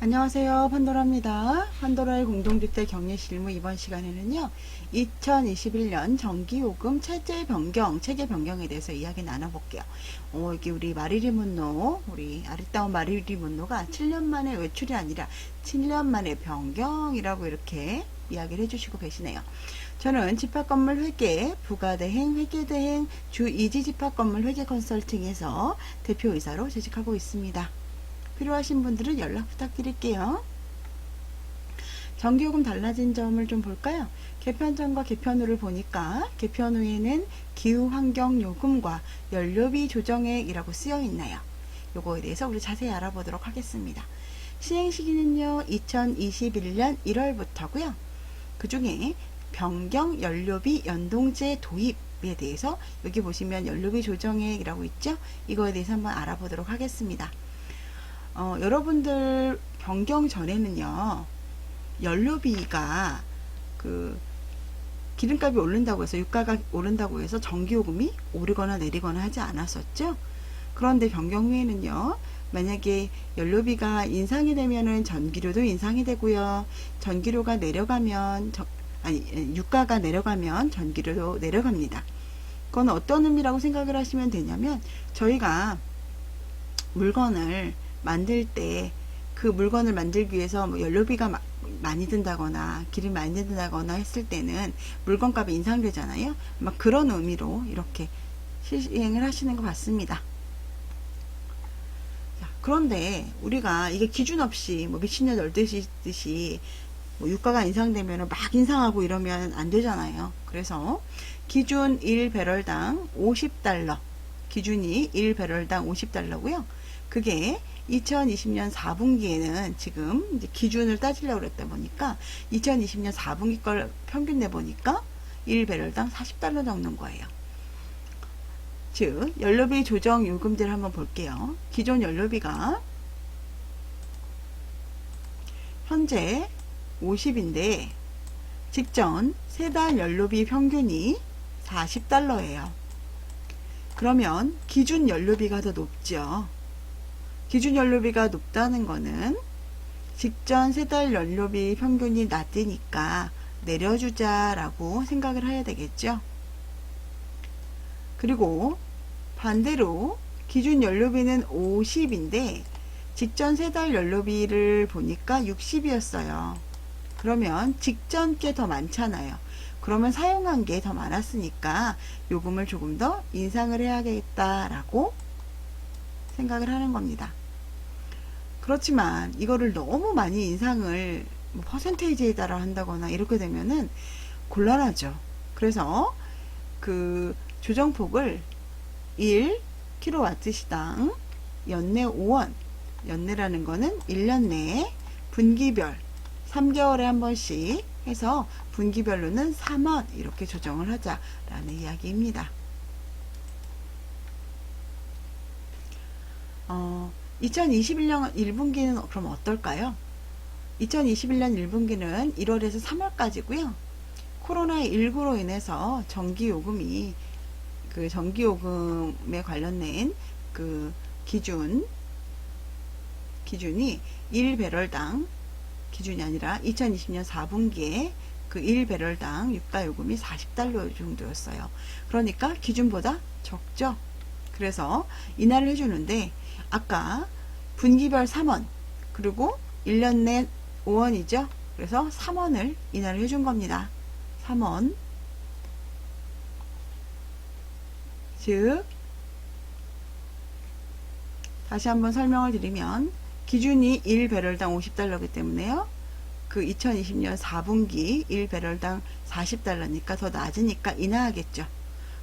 안녕하세요. 판도라입니다. 판도라의 공동주택 격리 실무 이번 시간에는요. 2021년 전기요금 체계 변경에 대해서 이야기 나눠볼게요. 여기 우리 마리리 문노, 우리 아리따운 마리리 문노가 7년 만에 외출이 아니라 7년 만에 변경이라고 이렇게 이야기를 해주시고 계시네요. 저는 집합건물 회계, 부가대행, 회계대행, 주 2지 집합건물 회계 컨설팅에서 대표이사로 재직하고 있습니다. 필요하신 분들은 연락 부탁드릴게요. 전기요금 달라진 점을 좀 볼까요? 개편 전과 개편 후를 보니까 개편 후에는 기후환경요금과 연료비 조정액이라고 쓰여 있나요? 요거에 대해서 우리 자세히 알아보도록 하겠습니다. 시행시기는요 2021년 1월부터고요. 그 중에 변경 연료비 연동제 도입에 대해서 여기 보시면 연료비 조정액이라고 있죠? 이거에 대해서 한번 알아보도록 하겠습니다. 여러분들 변경 전에는요 연료비가 기름값이 오른다고 해서 유가가 오른다고 해서 전기요금이 오르거나 내리거나 하지 않았었죠. 그런데 변경 후에는요 만약에 연료비가 인상이 되면은 전기료도 인상이 되고요, 전기료가 내려가면 유가가 내려가면 전기료도 내려갑니다. 그건 어떤 의미라고 생각을 하시면 되냐면, 저희가 물건을 만들 때 그 물건을 만들기 위해서 뭐 연료비가 많이 든다거나 기름이 많이 든다거나 했을 때는 물건값이 인상되잖아요. 막 그런 의미로 이렇게 시행을 하시는 것 같습니다. 자, 그런데 우리가 이게 기준 없이 뭐 미친년 열듯이 뭐 유가가 인상되면 막 인상하고 이러면 안 되잖아요. 그래서 기준 1배럴당 50달러, 기준이 1배럴당 50달러고요. 그게 2020년 4분기에는 지금 이제 기준을 따지려고 그랬다 보니까 2020년 4분기 걸 평균 내보니까 1배럴당 40달러 적는 거예요. 즉 연료비 조정 요금제를 한번 볼게요. 기존 연료비가 현재 50인데 직전 세 달 연료비 평균이 40달러예요. 그러면 기준 연료비가 더 높죠. 기준 연료비가 높다는 거는 직전 세 달 연료비 평균이 낮으니까 내려주자라고 생각을 해야 되겠죠. 그리고 반대로 기준 연료비는 50인데 직전 세 달 연료비를 보니까 60이었어요. 그러면 직전 게 더 많잖아요. 그러면 사용한 게 더 많았으니까 요금을 조금 더 인상을 해야겠다라고 생각을 하는 겁니다. 그렇지만 이거를 너무 많이 인상을 뭐 퍼센테이지에 따라 한다거나 이렇게 되면은 곤란하죠. 그래서 그 조정폭을 1kW시당 연내 5원, 연내라는 거는 1년 내에 분기별 3개월에 한 번씩 해서 분기별로는 3원 이렇게 조정을 하자라는 이야기입니다. 2021년 1분기는 그럼 어떨까요? 2021년 1분기는 1월에서 3월까지고요. 코로나19로 인해서 전기요금에 관련된 그 기준이 1배럴당 기준이 아니라 2020년 4분기에 그 1배럴당 유가요금이 40달러 정도였어요. 그러니까 기준보다 적죠. 그래서 인하를 해주는데 아까 분기별 3원 그리고 1년 내 5원이죠. 그래서 3원을 인하를 해준 겁니다. 3원. 즉 다시 한번 설명을 드리면 기준이 1배럴당 50달러이기 때문에요. 그 2020년 4분기 1배럴당 40달러니까 더 낮으니까 인하하겠죠.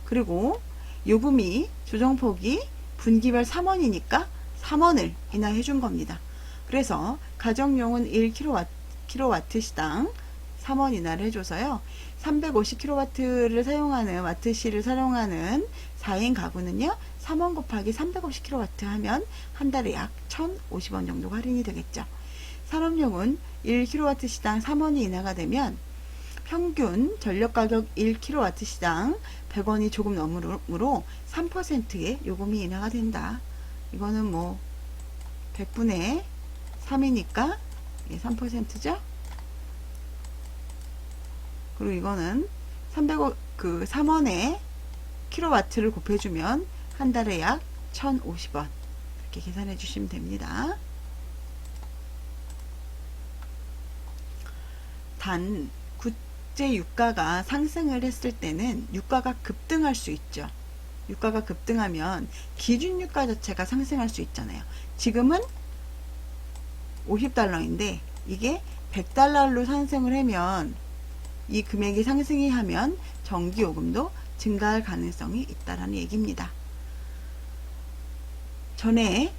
그리고 요금이 조정폭이 분기별 3원이니까 3원을 인하해 준 겁니다. 그래서 가정용은 1kW시당 3원 인하를 해줘서요. 350kW를 사용하는 와트시를 사용하는 4인 가구는요. 3원 곱하기 350kW 하면 한 달에 약 1,050원 정도 할인이 되겠죠. 산업용은 1kW시당 3원이 인하가 되면 평균 전력가격 1kW시당 100원이 조금 넘으므로 3%의 요금이 인하가 된다. 이거는 뭐 100분의 3이니까 3%죠. 그리고 이거는 3원에 킬로와트를 곱해주면 한 달에 약 1,050원 이렇게 계산해 주시면 됩니다. 단 국제 유가가 상승을 했을 때는 유가가 급등할 수 있죠. 유가가 급등하면 기준 유가 자체가 상승할 수 있잖아요. 지금은 50달러인데 이게 100달러로 상승을 하면, 이 금액이 상승이 하면 전기요금도 증가할 가능성이 있다라는 얘기입니다. 전에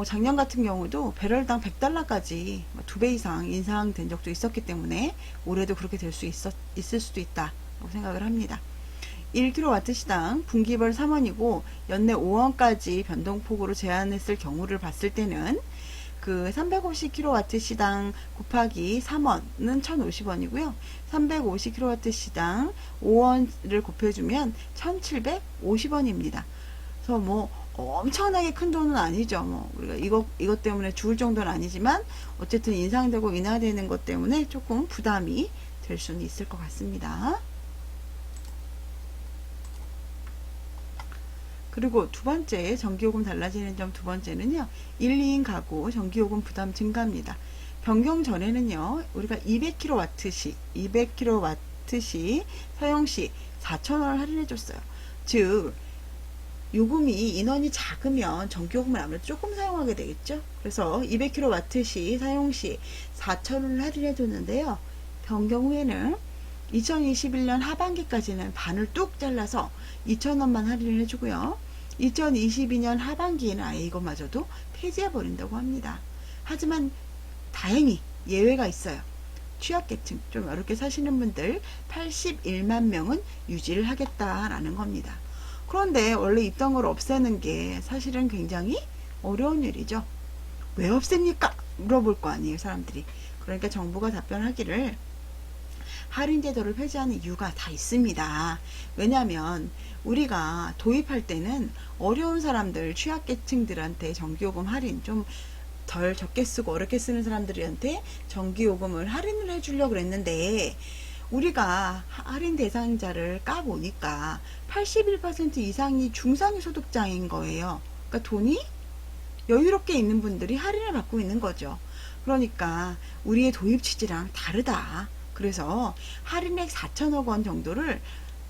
작년 같은 경우도 배럴당 100달러까지 2배 이상 인상된 적도 있었기 때문에 올해도 그렇게 될 수 있을 수도 있다고 생각을 합니다. 1kW 시당 분기별 3원이고 연내 5원까지 변동폭으로 제한했을 경우를 봤을 때는 그 350kW 시당 곱하기 3원은 1,050원이고요. 350kW 시당 5원을 곱해주면 1,750원입니다. 그래서 엄청나게 큰 돈은 아니죠. 우리가 이것 때문에 죽을 정도는 아니지만 어쨌든 인상되고 인하되는 것 때문에 조금 부담이 될 수는 있을 것 같습니다. 그리고 두 번째, 전기요금 달라지는 점 두 번째는요, 1, 2인 가구 전기요금 부담 증가입니다. 변경 전에는요, 우리가 200kW시 사용시 4,000원을 할인해 줬어요. 즉, 요금이 인원이 작으면 전기요금을 아무래도 조금 사용하게 되겠죠. 그래서 200kW시 사용시 4,000원을 할인해 줬는데요. 변경 후에는 2021년 하반기까지는 반을 뚝 잘라서 2,000원만 할인을 해주고요. 2022년 하반기에는 아예 이것마저도 폐지해 버린다고 합니다. 하지만 다행히 예외가 있어요. 취약계층, 좀 어렵게 사시는 분들 81만 명은 유지를 하겠다라는 겁니다. 그런데 원래 있던 걸 없애는 게 사실은 굉장히 어려운 일이죠. 왜 없앱니까? 물어볼 거 아니에요, 사람들이. 그러니까 정부가 답변하기를 할인 제도를 폐지하는 이유가 다 있습니다. 왜냐하면 우리가 도입할 때는 어려운 사람들, 취약계층들한테 전기요금 할인 좀 덜 적게 쓰고 어렵게 쓰는 사람들한테 전기요금을 할인을 해주려고 그랬는데, 우리가 할인 대상자를 까보니까 81% 이상이 중상위 소득자인 거예요. 그러니까 돈이 여유롭게 있는 분들이 할인을 받고 있는 거죠. 그러니까 우리의 도입 취지랑 다르다. 그래서 할인액 4천억 원 정도를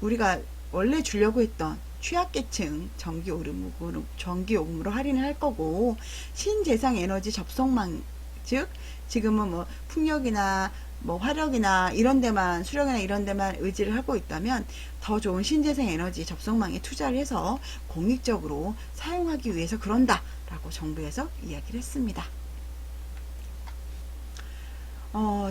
우리가 원래 주려고 했던 취약계층 전기요금으로 할인을 할 거고, 신재생 에너지 접속망, 즉 지금은 풍력이나 화력이나 이런 데만, 수력이나 이런 데만 의지를 하고 있다면 더 좋은 신재생 에너지 접속망에 투자를 해서 공익적으로 사용하기 위해서 그런다 라고 정부에서 이야기를 했습니다.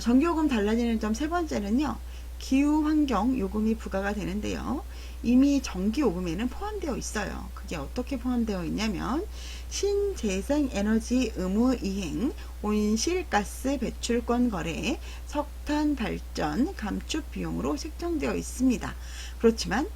전기요금 달라지는 점 세 번째는요, 기후환경 요금이 부과가 되는데요. 이미 전기요금에는 포함되어 있어요. 그게 어떻게 포함되어 있냐면, 신재생 에너지 의무 이행, 온실가스 배출권 거래, 석탄 발전 감축 비용으로 책정되어 있습니다. 그렇지만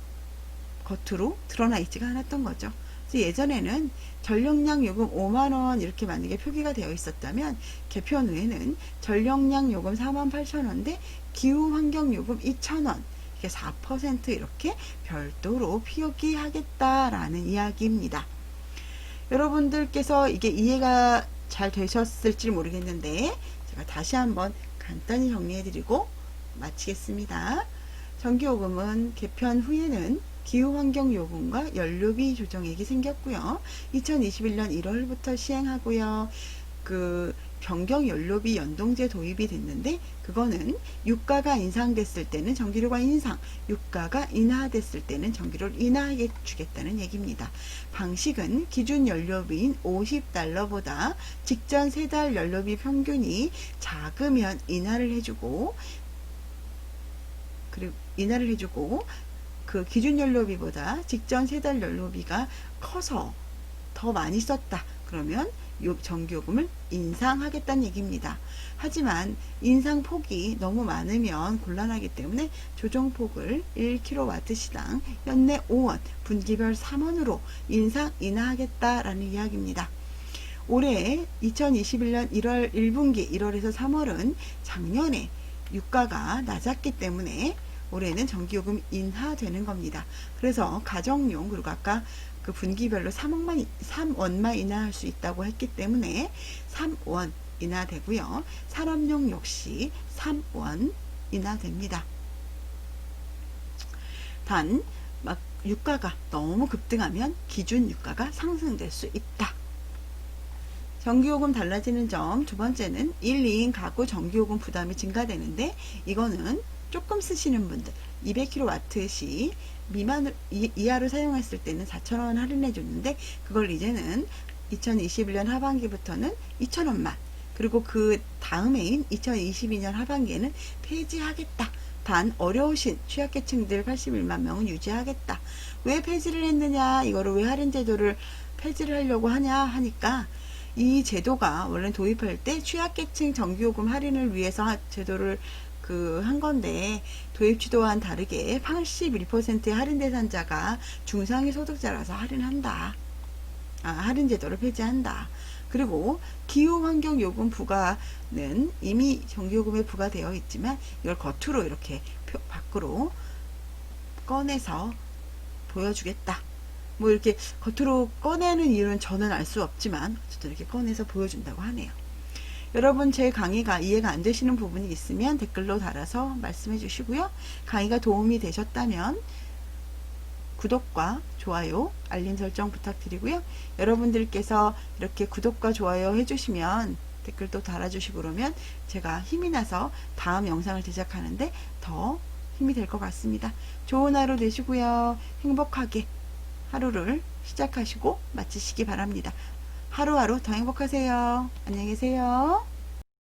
겉으로 드러나 있지가 않았던 거죠. 그래서 예전에는 전력량 요금 5만원 이렇게 만약에 표기가 되어 있었다면, 개편 후에는 전력량 요금 48,000원인데 기후환경 요금 2,000원, 이게 4% 이렇게 별도로 표기하겠다라는 이야기입니다. 여러분들께서 이게 이해가 잘 되셨을지 모르겠는데 제가 다시 한번 간단히 정리해드리고 마치겠습니다. 전기요금은 개편 후에는 기후환경요금과 연료비 조정액이 생겼고요. 2021년 1월부터 시행하고요. 변경 연료비 연동제 도입이 됐는데, 그거는 유가가 인상됐을 때는 전기료가 인상, 유가가 인하됐을 때는 전기료를 인하해 주겠다는 얘기입니다. 방식은 기준 연료비인 50달러보다 직전 3달 연료비 평균이 작으면 인하를 해주고, 그 기준 연료비보다 직전 3달 연료비가 커서 더 많이 썼다 그러면 전기요금을 인상하겠다는 얘기입니다. 하지만 인상폭이 너무 많으면 곤란하기 때문에 조정폭을 1kW 시당 연내 5원, 분기별 3원으로 인하하겠다라는 이야기입니다. 올해 2021년 1월 1분기 1월에서 3월은 작년에 유가가 낮았기 때문에 올해는 전기요금 인하되는 겁니다. 그래서 가정용 그리고 아까 그 분기별로 3원만 인하할 수 있다고 했기 때문에 3원 인하되고요. 산업용 역시 3원 인하됩니다. 단 막 유가가 너무 급등하면 기준 유가가 상승될 수 있다. 전기요금 달라지는 점 두 번째는 1, 2인 가구 전기요금 부담이 증가되는데 이거는 조금 쓰시는 분들 200kW 미만으로 이하로 사용했을 때는 4,000원 할인해 줬는데 그걸 이제는 2021년 하반기부터는 2,000원만 그리고 그 다음해인 2022년 하반기에는 폐지하겠다. 단 어려우신 취약계층들 81만 명은 유지하겠다. 왜 폐지를 했느냐 이거를 왜 할인 제도를 폐지를 하려고 하냐 하니까 이 제도가 원래 도입할 때 취약계층 전기요금 할인을 위해서 제도를 한 건데 도입 취도와는 다르게 81%의 할인 대상자가 중상위 소득자라서 할인한다. 할인 제도를 폐지한다. 그리고 기후환경요금 부과는 이미 전기요금에 부과되어 있지만 이걸 겉으로 이렇게 밖으로 꺼내서 보여주겠다. 뭐 이렇게 겉으로 꺼내는 이유는 저는 알 수 없지만 어쨌든 이렇게 꺼내서 보여준다고 하네요. 여러분 제 강의가 이해가 안 되시는 부분이 있으면 댓글로 달아서 말씀해 주시고요. 강의가 도움이 되셨다면 구독과 좋아요, 알림 설정 부탁드리고요. 여러분들께서 이렇게 구독과 좋아요 해주시면 댓글도 달아주시고 그러면 제가 힘이 나서 다음 영상을 제작하는데 더 힘이 될 것 같습니다. 좋은 하루 되시고요. 행복하게 하루를 시작하시고 마치시기 바랍니다. 하루하루 더 행복하세요. 안녕히 계세요.